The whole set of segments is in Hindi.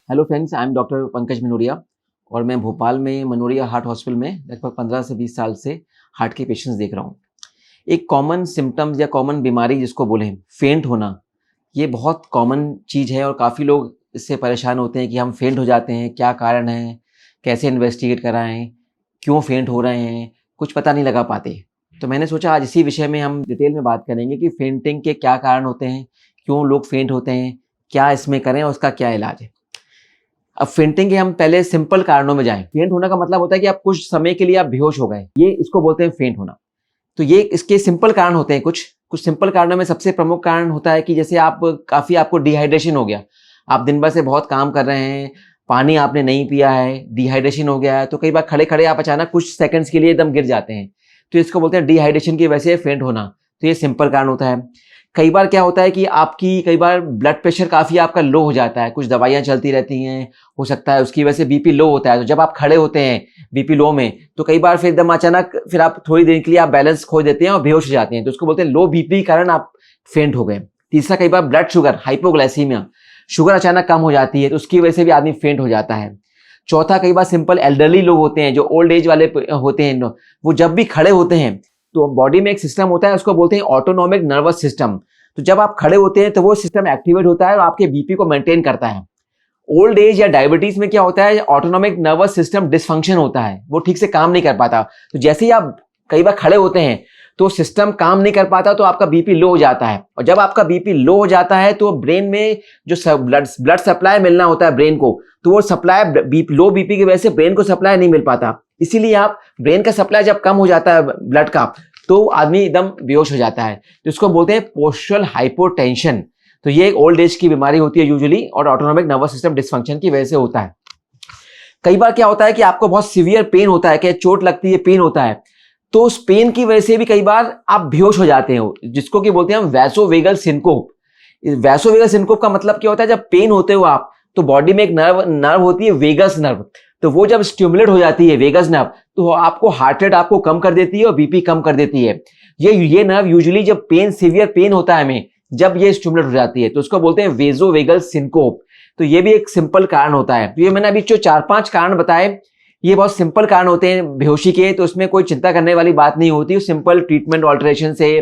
Hello friends, I am doctor Pankaj Manoria और मैं भोपाल में मनोरिया हार्ट हॉस्पिटल में लगभग 15 से 20 साल से हार्ट के पेशेंट्स देख रहा हूँ। एक कॉमन सिम्टम्स या कॉमन बीमारी जिसको बोलें फेंट होना, ये बहुत कॉमन चीज़ है और काफ़ी लोग इससे परेशान होते हैं कि हम फेंट हो जाते हैं, क्या कारण है, कैसे इन्वेस्टिगेट कराएं, क्यों फेंट हो रहे हैं, कुछ पता नहीं लगा पाते। तो मैंने सोचा आज इसी विषय में हम डिटेल में बात करेंगे कि फेंटिंग के क्या कारण होते हैं, क्यों लोग फेंट होते हैं, क्या इसमें करें और उसका क्या इलाज है। अब फेंटिंग के हम पहले सिंपल कारणों में जाएं। फेंट होने का मतलब होता है कि आप कुछ समय के लिए आप बेहोश हो गए, ये इसको बोलते हैं फेंट होना। तो ये इसके सिंपल कारण होते हैं। कुछ सिंपल कारणों में सबसे प्रमुख कारण होता है कि जैसे आपको डिहाइड्रेशन हो गया, आप दिन भर से बहुत काम कर रहे हैं, पानी आपने नहीं पिया है, डिहाइड्रेशन हो गया है, तो कई बार खड़े खड़े आप अचानक कुछ सेकंड्स के लिए एकदम गिर जाते हैं, तो इसको बोलते हैं डिहाइड्रेशन की वजह से फेंट होना। तो ये सिंपल कारण होता है। कई बार क्या होता है कि कई बार ब्लड प्रेशर काफ़ी आपका लो हो जाता है, कुछ दवाइयाँ चलती रहती हैं, हो सकता है उसकी वजह से बीपी लो होता है। तो जब आप खड़े होते हैं बीपी लो में, तो कई बार फिर एकदम अचानक फिर आप थोड़ी देर के लिए आप बैलेंस खो देते हैं और बेहोश हो जाते हैं, तो उसको बोलते हैं लो बीपी के कारण आप फेंट हो गए। तीसरा, कई बार ब्लड शुगर, हाइपोग्लाइसीमिया, शुगर अचानक कम हो जाती है, तो उसकी वजह से भी आदमी फेंट हो जाता है। चौथा, कई बार सिंपल एल्डरली लोग होते हैं, जो ओल्ड एज वाले होते हैं, वो जब भी खड़े होते हैं तो बॉडी में एक सिस्टम होता है, उसको बोलते हैं ऑटोनॉमिक नर्वस सिस्टम। तो जब आप खड़े होते हैं तो वो सिस्टम एक्टिवेट होता है और आपके बीपी को मेंटेन करता है। ओल्ड एज या डायबिटीज में क्या होता है, ऑटोनॉमिक नर्वस सिस्टम डिसफंक्शन होता है, वो ठीक से काम नहीं कर पाता। तो जैसे ही आप कई बार खड़े होते हैं तो सिस्टम काम नहीं कर पाता, तो आपका बीपी लो हो जाता है, और जब आपका बीपी लो हो जाता है तो ब्रेन में जो ब्लड सप्लाई मिलना होता है ब्रेन को, तो वो सप्लाई लो बीपी की वजह से ब्रेन को सप्लाई नहीं मिल पाता। इसीलिए आप ब्रेन का सप्लाई जब कम हो जाता है ब्लड का, तो आदमी एकदम बेहोश हो जाता है। तो इसको बोलते हैं पोस्चरल हाइपोटेंशन। तो ये एक ओल्ड एज की बीमारी होती है यूजुअली, और ऑटोनॉमिक नर्वस सिस्टम डिसफंक्शन की वजह से होता है। कई बार क्या होता है कि आपको बहुत सीवियर पेन होता है, कि चोट लगती है, पेन होता है, तो उस पेन की वजह से भी कई बार आप बेहोश हो जाते हो, जिसको कि बोलते हैं हम वैसोवेगल सिनकोप। वैसोवेगल सिनकोप का मतलब क्या होता है, जब पेन होते हो आप, तो बॉडी में एक नर्व होती है वेगस नर्व, तो वो जब स्टिमुलेट हो जाती है वेगस नर्व, तो आपको हार्ट रेट आपको कम कर देती है और बीपी कम कर देती है। ये नर्व यूजुअली जब सीवियर पेन होता है हमें, जब ये स्टिमुलेट हो जाती है, तो उसको बोलते हैं वेसोवेगल सिनकोप। तो ये भी एक सिंपल कारण होता है। तो ये मैंने अभी जो 4-5 कारण बताए, ये बहुत सिंपल कारण होते हैं बेहोशी के, तो उसमें कोई चिंता करने वाली बात नहीं होती। सिंपल ट्रीटमेंट ऑल्टरेशन से,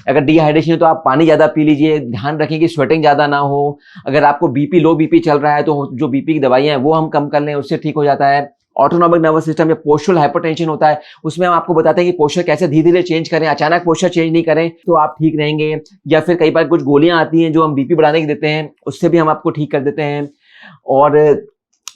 अगर डिहाइड्रेशन है तो आप पानी ज़्यादा पी लीजिए, ध्यान रखें कि स्वेटिंग ज़्यादा ना हो। अगर आपको लो बीपी चल रहा है तो जो बीपी की दवाइयाँ हैं वो हम कम कर लें, उससे ठीक हो जाता है। ऑटोनॉमिक नर्वस सिस्टम या पोस्चरल हाइपरटेंशन होता है, उसमें हम आपको बताते हैं कि पोस्चर कैसे धीरे धीरे चेंज करें, अचानक पोस्चर चेंज नहीं करें तो आप ठीक रहेंगे। या फिर कई बार कुछ गोलियां आती हैं जो हम बीपी बढ़ाने की देते हैं, उससे भी हम आपको ठीक कर देते हैं। और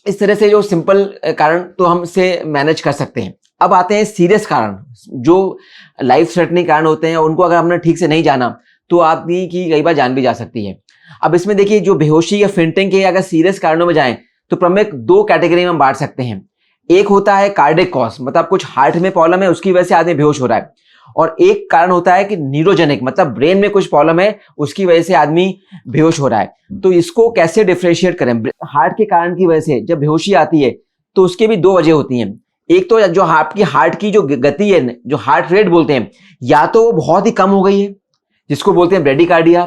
इस तरह से जो सिंपल कारण तो हम इसे मैनेज कर सकते हैं। अब आते हैं सीरियस कारण, जो लाइफ थ्रेटनिंग कारण होते हैं, उनको अगर हमने ठीक से नहीं जाना तो आदमी की कई बार जान भी जा सकती है। अब इसमें देखिए, जो बेहोशी या फेंटिंग के अगर सीरियस कारणों में जाएं तो प्रमुख 2 कैटेगरी में हम बांट सकते हैं। एक होता है कार्डियक कॉज, मतलब कुछ हार्ट में प्रॉब्लम है, उसकी वजह से आदमी बेहोश हो रहा है। और एक कारण होता है कि न्यूरोजेनिक, मतलब ब्रेन में कुछ प्रॉब्लम है, उसकी वजह से आदमी बेहोश हो रहा है। तो इसको कैसे डिफरेंशिएट करें। हार्ट के कारण की वजह से जब बेहोशी आती है तो उसके भी 2 वजह होती हैं। एक तो जो हार्ट की जो गति है, जो हार्ट रेट बोलते हैं, या तो वो बहुत ही कम हो गई है जिसको बोलते हैं ब्रेडिकार्डिया,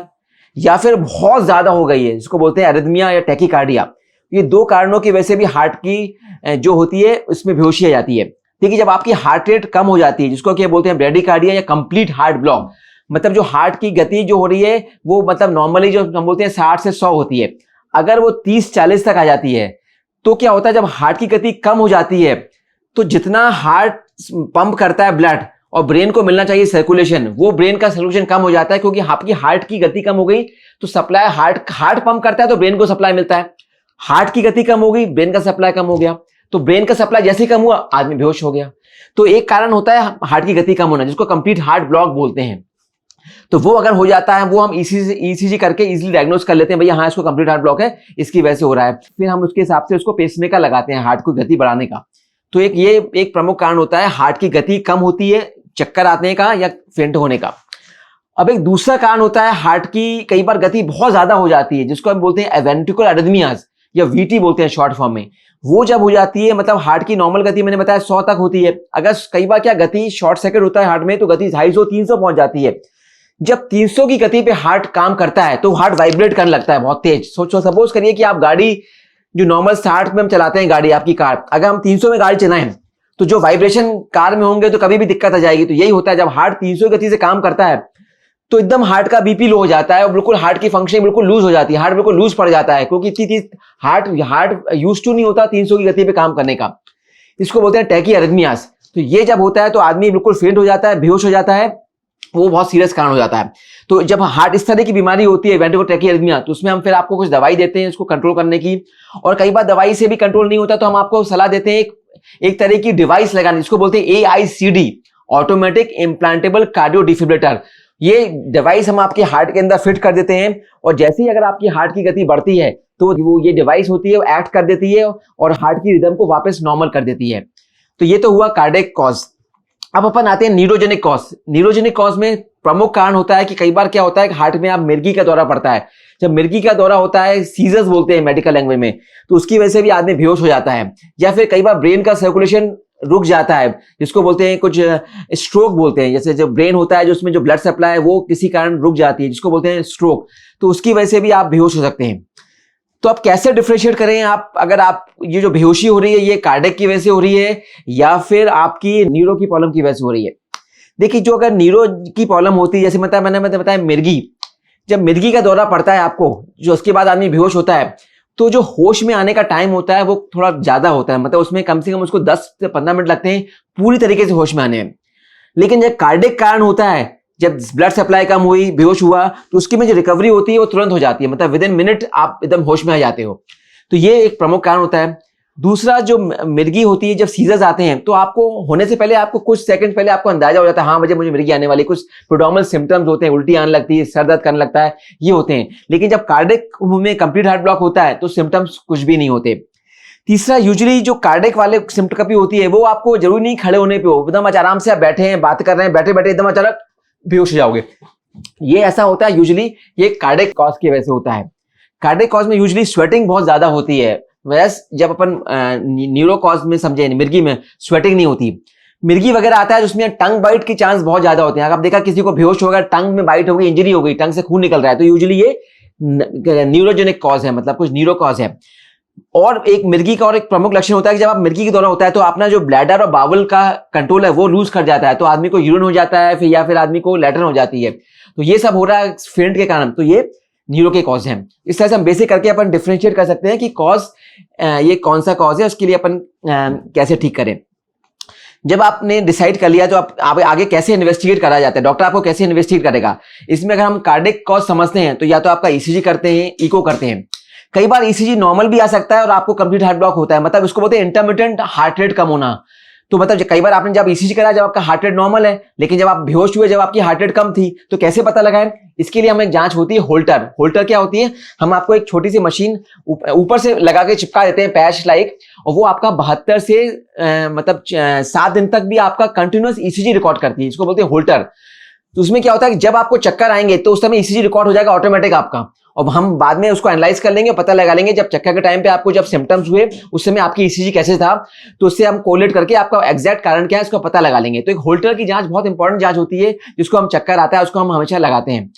या फिर बहुत ज्यादा हो गई है जिसको बोलते हैं एरिथमिया या टैकीकार्डिया। ये 2 कारणों की वजह से भी हार्ट की जो होती है उसमें बेहोशी आ जाती है। ठीक है, जब आपकी हार्ट रेट कम हो जाती है, जिसको क्या बोलते हैं ब्रेडिकार्डिया या कंप्लीट हार्ट ब्लॉक, मतलब जो हार्ट की गति जो हो रही है वो मतलब नॉर्मली जो हम बोलते हैं 60 से 100 होती है, अगर वो 30-40 तक आ जाती है तो क्या होता है, जब हार्ट की गति कम हो जाती है तो जितना हार्ट पंप करता है ब्लड और ब्रेन को मिलना चाहिए सर्कुलेशन, वो ब्रेन का सर्कुलेशन कम हो जाता है, क्योंकि आपकी हार्ट की गति कम हो गई तो सप्लाई हार्ट पंप करता है तो ब्रेन को सप्लाई मिलता है। हार्ट की गति कम हो गई, ब्रेन का सप्लाई कम हो गया, तो ब्रेन का सप्लाई जैसे ही कम हुआ आदमी बेहोश हो गया। तो एक कारण होता है हार्ट की गति कम होना, जिसको कंप्लीट हार्ट ब्लॉक बोलते हैं। तो वो अगर हो जाता है, वो हम ईसीजी करके इजीली डायग्नोस कर लेते हैं, भैया हाँ इसको कंप्लीट हार्ट ब्लॉक है, इसकी वजह से हो रहा है। फिर हम उसके हिसाब से उसको पेसमेकर लगाते हैं हार्ट को गति बढ़ाने का। तो ये एक प्रमुख कारण होता है, हार्ट की गति कम होती है, चक्कर आने का या फेंट होने का। अब एक दूसरा कारण होता है, हार्ट की कई बार गति बहुत ज्यादा हो जाती है, जिसको हम बोलते हैं वेंट्रिकुलर अरिथमियाज या वीटी बोलते हैं शॉर्ट फॉर्म में। वो जब हो जाती है, मतलब हार्ट की नॉर्मल गति मैंने बताया 100 तक होती है, अगर कई बार क्या गति शॉर्ट सर्किट होता है हार्ट में तो गति 250-300 पहुंच जाती है। जब 300 की गति पे हार्ट काम करता है तो हार्ट वाइब्रेट करने लगता है बहुत तेज। सोचो, सपोज करिए कि आप गाड़ी जो नॉर्मल 60 में हम चलाते हैं गाड़ी, आपकी कार, अगर हम 300 में गाड़ी चलाएं तो जो वाइब्रेशन कार में होंगे तो कभी भी दिक्कत आ जाएगी। तो यही होता है, जब हार्ट 300 की गति से काम करता है तो एकदम हार्ट का बीपी लो हो जाता है और बिल्कुल हार्ट की फंक्शनिंग बिल्कुल लूज हो जाती है, हार्ट बिल्कुल लूज पड़ जाता है, क्योंकि इतनी हार्ट यूज टू नहीं होता 300 की गति पे काम करने का। इसको बोलते हैं टैकीअरिथमियास। तो ये जब होता है तो आदमी बिल्कुल फेंट हो जाता है, बेहोश हो जाता है, वो बहुत सीरियस कारण हो जाता है। तो जब हार्ट इस तरह की बीमारी होती है वेंट्रिकुलर टैकीअरिथमिया, तो उसमें हम फिर आपको कुछ दवाई देते हैं इसको कंट्रोल करने की, और कई बार दवाई से भी कंट्रोल नहीं होता तो हम आपको सलाह देते हैं एक तरह की डिवाइस लगाने, जिसको बोलते हैं AICD, automatic implantable cardio defibrillator. ये डिवाइस हम आपके हार्ट के अंदर फिट कर देते हैं, और जैसे ही अगर आपकी हार्ट की गति बढ़ती है तो वो ये डिवाइस होती है वो एक्ट कर देती है और हार्ट की रिदम को वापस नॉर्मल कर देती है। तो ये तो हुआ कार्डियक कॉज। अब अपन आते हैं न्यूरोजेनिक कॉज। न्यूरोजेनिक कॉज में प्रमुख कारण होता है कि कई बार क्या होता है कि हार्ट में आप मिर्गी का दौरा पड़ता है। जब मिर्गी का दौरा होता है, सीजर्स बोलते हैं मेडिकल लैंग्वेज में, तो उसकी वजह से भी आदमी बेहोश हो जाता है, या फिर कई बार ब्रेन का सर्कुलेशन रुक जाता है, जिसको बोलते हैं कुछ स्ट्रोक बोलते हैं। जैसे जब ब्रेन होता है जो उसमें जो ब्लड सप्लाई है वो किसी कारण रुक जाती है, जिसको बोलते हैं स्ट्रोक, तो उसकी वजह से भी आप बेहोश हो सकते हैं। तो आप कैसे डिफरेंशिएट करें, आप अगर आप ये जो बेहोशी हो रही है ये कार्डियक की वजह से हो रही है या फिर आपकी न्यूरो की प्रॉब्लम की वजह से हो रही है। देखिए, जो अगर न्यूरो की प्रॉब्लम होती है, जैसे मैंने बताया मिर्गी, जब मिर्गी का दौरा पड़ता है आपको, जो उसके बाद आदमी बेहोश होता है, तो जो होश में आने का टाइम होता है वो थोड़ा ज्यादा होता है, मतलब उसमें कम से कम उसको 10 से 15 मिनट लगते हैं पूरी तरीके से होश में आने में। लेकिन जब कार्डियक कारण होता है, जब ब्लड सप्लाई कम हुई, बेहोश हुआ, तो उसकी में जो रिकवरी होती है वो तुरंत हो जाती है, मतलब विद इन मिनट आप एकदम होश में आ जाते हो। तो ये एक प्रमुख कारण होता है। दूसरा, जो मिर्गी होती है, जब सीजर्स आते हैं तो आपको होने से पहले, आपको कुछ सेकंड पहले आपको अंदाजा हो जाता है, हाँ मुझे मिर्गी आने वाली। कुछ प्रोड्रोमल सिम्टम्स होते हैं, उल्टी आने लगती है, सर दर्द करने लगता है, ये होते हैं। लेकिन जब कार्डियक में कंप्लीट हार्ट ब्लॉक होता है तो सिम्टम्स कुछ भी नहीं होते। तीसरा, यूजुअली जो कार्डियक वाले सिम्टम कभी होती है वो आपको जरूरी नहीं खड़े होने पे हो, एकदम आराम से आप बैठे हैं, बात कर रहे हैं, बैठे बैठे एकदम अचानक बेहोश हो जाओगे, ये ऐसा होता है यूजुअली, ये कार्डियक कॉज की वजह से होता है। कार्डियक कॉज में यूजुअली स्वेटिंग बहुत ज्यादा होती है, वैसे जब अपन न्यूरो कॉज में समझे, मिर्गी में स्वेटिंग नहीं होती। मिर्गी वगैरह आता है उसमें टंग बाइट की चांस बहुत ज्यादा होते हैं। अगर आप देखा किसी को बेहोश होगा, टंग में बाइट हो गई, इंजरी हो गई, टंग से खून निकल रहा है, तो यूजुअली ये न्यूरोजेनिक कॉज है, मतलब कुछ न्यूरो कॉज है। और एक मिर्गी का और एक प्रमुख लक्षण होता है कि जब आप मिर्गी की दौरा होता है तो अपना जो ब्लैडर और बावल का कंट्रोल है वो लूज कर जाता है, तो आदमी को यूरिन हो जाता है, फिर या फिर आदमी को लैट्रिन हो जाती है। तो ये सब हो रहा है फेंट के कारण, तो ये न्यूरो के कॉज हैं। इस तरह से हम बेसिक करके अपन डिफरेंशिएट कर सकते हैं कि कॉज ये कौन सा कॉज है, उसके लिए अपन कैसे ठीक करें। जब आपने डिसाइड कर लिया तो आप आगे कैसे इन्वेस्टिगेट करा जाता है, डॉक्टर आपको कैसे इन्वेस्टिगेट करेगा। इसमें अगर हम कार्डियक कॉज समझते हैं तो या तो आपका ईसीजी करते हैं, इको करते हैं। कई बार ईसीजी नॉर्मल भी आ सकता है और आपको कंप्लीट हार्ट ब्लॉक होता है, मतलब उसको बोलते हैं इंटरमिटेंट हार्ट रेट कम होना। तो मतलब कई बार आपने जब ईसीजी करा, जब आपका हार्ट रेट नॉर्मल है, लेकिन जब आप बेहोश हुए, जब आपकी हार्ट रेट कम थी, तो कैसे पता लगाएं। इसके लिए हमें एक जांच होती है होल्टर। होल्टर क्या होती है, हम आपको एक छोटी सी मशीन ऊपर से लगा के चिपका देते हैं, पैच लाइक, और वो आपका 72 से मतलब 7 दिन तक भी आपका कंटिन्यूअस ईसीजी रिकॉर्ड करती है, इसको बोलते हैं होल्टर। तो उसमें क्या होता है कि जब आपको चक्कर आएंगे तो उस समय ईसीजी रिकॉर्ड हो जाएगा ऑटोमेटिक आपका, और हम बाद में उसको एनालाइज कर लेंगे, पता लगा लेंगे जब चक्कर के टाइम पे आपको जब सिम्टम्स हुए उस समय आपकी ईसीजी कैसे था, तो उससे हम कोलेट करके आपका एग्जैक्ट कारण क्या है इसको पता लगा लेंगे। तो एक होल्टर की जांच बहुत इंपॉर्टेंट जांच होती है, जिसको हम चक्कर आता है उसको हम हमेशा लगाते हैं।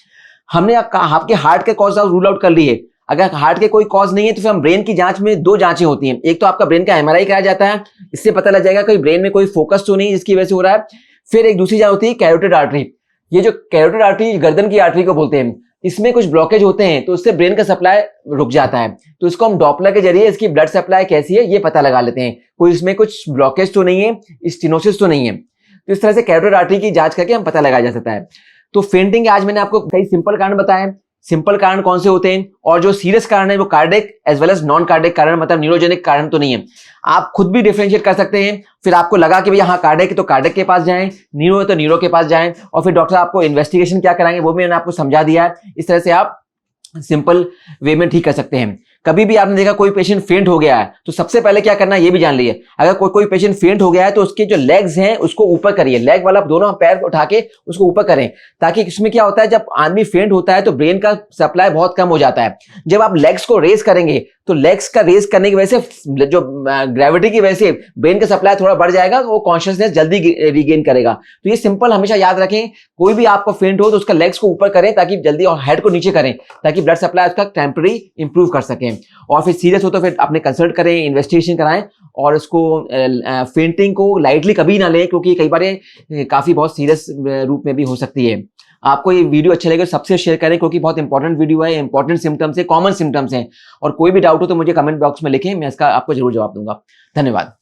हमने आपके हार्ट के कॉज रूल आउट कर लिए। अगर हार्ट के कोई कॉज नहीं है तो फिर हम ब्रेन की जांच में 2 जांचें होती हैं। एक तो आपका ब्रेन का एमआरआई कराया जाता है, इससे पता लग जाएगा कोई ब्रेन में कोई फोकस तो नहीं जिसकी वजह से हो रहा है। फिर एक दूसरी जांच होती है कैरोटिड आर्टरी। ये जो कैरोटिड आर्टरी गर्दन की आर्टरी को बोलते हैं, इसमें कुछ ब्लॉकेज होते हैं तो उससे ब्रेन का सप्लाई रुक जाता है, तो इसको हम डॉपलर के जरिए इसकी ब्लड सप्लाई कैसी है ये पता लगा लेते हैं, कोई इसमें कुछ ब्लॉकेज तो नहीं है, स्टेनोसिस तो नहीं है। तो इस तरह से कैरोटिड आर्टरी की जांच करके हम पता लगाया जा सकता है। तो फेंटिंग आज मैंने आपको कई सिंपल कारण बताए। सिंपल कारण कौन से होते हैं, और जो सीरियस कारण है वो cardiac as well as non cardiac कारण, मतलब न्यूरोजेनिक कारण तो नहीं है। आप खुद भी डिफरेंशिएट कर सकते हैं। फिर आपको लगा कि भैया हाँ कार्डियक है तो कार्डियक के पास जाएं, न्यूरो है तो न्यूरो के पास जाएं, और फिर डॉक्टर आपको इन्वेस्टिगेशन क्या कराएंगे वो भी मैंने आपको समझा दिया है। इस तरह से आप सिंपल वे में ठीक कर सकते हैं। कभी भी आपने देखा कोई पेशेंट फेंट हो गया है तो सबसे पहले क्या करना है ये भी जान लीजिए। अगर कोई पेशेंट फेंट हो गया है तो उसके जो लेग्स हैं उसको ऊपर करिए, लेग वाला दोनों पैर उठा के उसको ऊपर करें, ताकि इसमें क्या होता है जब आदमी फेंट होता है तो ब्रेन का सप्लाई बहुत कम हो जाता है। जब आप लेग्स को रेस करेंगे तो लेग्स का रेज करने की वजह से जो ग्रेविटी की वजह से ब्रेन का सप्लाई थोड़ा बढ़ जाएगा, तो वो कॉन्शियसनेस जल्दी रिगेन करेगा। तो ये सिंपल हमेशा याद रखें, कोई भी आपको फेंट हो तो उसका लेग्स को ऊपर करें ताकि जल्दी, और हेड को नीचे करें ताकि ब्लड सप्लाई उसका टेम्पररी इंप्रूव कर सकें। और फिर सीरियस हो तो फिर अपने कंसल्ट करें, इन्वेस्टिगेशन कराएं, और उसको फेंटिंग को लाइटली कभी ना लें, क्योंकि कई बार काफी बहुत सीरियस रूप में भी हो सकती है। आपको ये वीडियो अच्छा लगे सबसे शेयर करें, क्योंकि बहुत इंपॉर्टेंट वीडियो है, इंपॉर्टेंट सिम्टम्स है, कॉमन सिम्टम्स हैं। और कोई भी डाउट हो तो मुझे कमेंट बॉक्स में लिखें, मैं इसका आपको जरूर जवाब दूंगा। धन्यवाद।